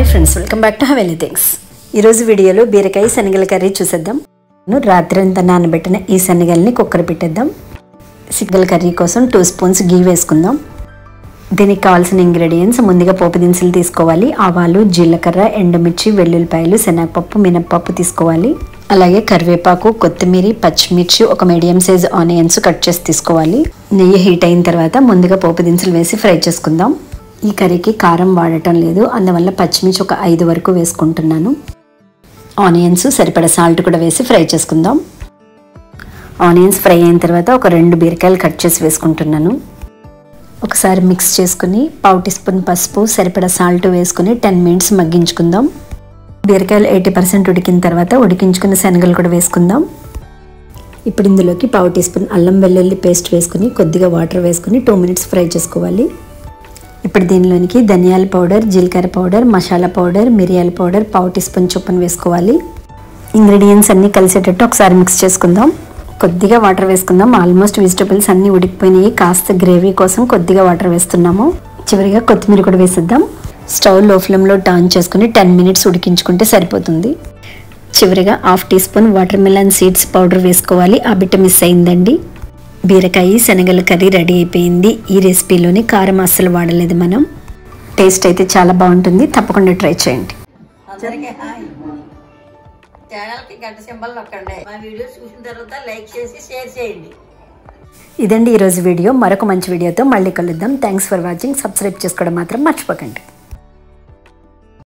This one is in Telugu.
Hi friends, welcome back to Haveli things. ఈరోజు వీడియోలో బీరకాయ శనగల కర్రీ చూసేద్దాం. రాత్రి అంతా నానబెట్టిన ఈ శనగల్ని కుక్కర్ పెట్టేద్దాం. శనగల కర్రీ కోసం 2 స్పూన్స్ గీ వేసుకుందాం. దీనికి కావాల్సిన ఇంగ్రీడియంట్స్ ముందుగా పోపు దినుసులు తీసుకోవాలి. ఆవాలు, జీలకర్ర, ఎండుమిర్చి, వెల్లుల్లిపాయలు, శనగపప్పు, మినప్పప్పు తీసుకోవాలి. అలాగే కరివేపాకు, కొత్తిమీర, పచ్చిమిర్చి, ఒక మీడియం సైజ్ ఆనియన్స్ కట్ చేసి తీసుకోవాలి. నెయ్యి హీట్ అయిన తర్వాత ముందుగా పోపు దినుసులు వేసి ఫ్రై చేసుకుందాం. ఈ కర్రీకి కారం వాడటం లేదు, అందువల్ల పచ్చిమిర్చి ఒక 5 వరకు వేసుకుంటున్నాను. ఆనియన్స్ సరిపడా సాల్ట్ కూడా వేసి ఫ్రై చేసుకుందాం. ఆనియన్స్ ఫ్రై అయిన తర్వాత ఒక 2 బీరకాయలు కట్ చేసి వేసుకుంటున్నాను. ఒకసారి మిక్స్ చేసుకుని 1/2 టీ స్పూన్ పసుపు, సరిపడా సాల్ట్ వేసుకుని 10 మినిట్స్ మగ్గించుకుందాం. బీరకాయలు 80% ఉడికిన తర్వాత ఉడికించుకున్న శనగలు కూడా వేసుకుందాం. ఇప్పుడు ఇందులోకి 1/2 టీ స్పూన్ అల్లం వెల్లుల్లి పేస్ట్ వేసుకుని కొద్దిగా వాటర్ వేసుకుని 2 మినిట్స్ ఫ్రై చేసుకోవాలి. ఇప్పుడు దీనిలోనికి ధనియాల పౌడర్, జీలకర్ర పౌడర్, మసాలా పౌడర్, మిరియాల పౌడర్ 1/2 టీ స్పూన్ చొప్పున వేసుకోవాలి. ఇంగ్రీడియంట్స్ అన్నీ కలిసేటట్టు ఒకసారి మిక్స్ చేసుకుందాం. కొద్దిగా వాటర్ వేసుకుందాం. ఆల్మోస్ట్ వెజిటబుల్స్ అన్నీ ఉడికిపోయినాయి. కాస్త గ్రేవీ కోసం కొద్దిగా వాటర్ వేస్తున్నాము. చివరిగా కొత్తిమీర కూడా వేసేద్దాం. స్టవ్ లో ఫ్లేమ్లో టర్న్ చేసుకుని 10 మినిట్స్ ఉడికించుకుంటే సరిపోతుంది. చివరిగా 1/2 teaspoon watermelon seeds powder వేసుకోవాలి. ఆ బిట్ట మిస్ అయిందండి. బీరకాయ శనగల కర్రీ రెడీ అయిపోయింది. ఈ రెసిపీలోని కారం అస్సలు వాడలేదు మనం. టేస్ట్ అయితే చాలా బాగుంటుంది, తప్పకుండా ట్రై చేయండి. ఛానల్కి గంట సింబల్ నొక్కండి. మా వీడియోస్ చూసిన తర్వాత లైక్ చేసి షేర్ చేయండి. ఇదండి ఈరోజు వీడియో. మరొక మంచి వీడియోతో మళ్ళీ కలుద్దాం. Thanks for watching. సబ్స్క్రైబ్ చేసుకోవడం మాత్రం మర్చిపోకండి.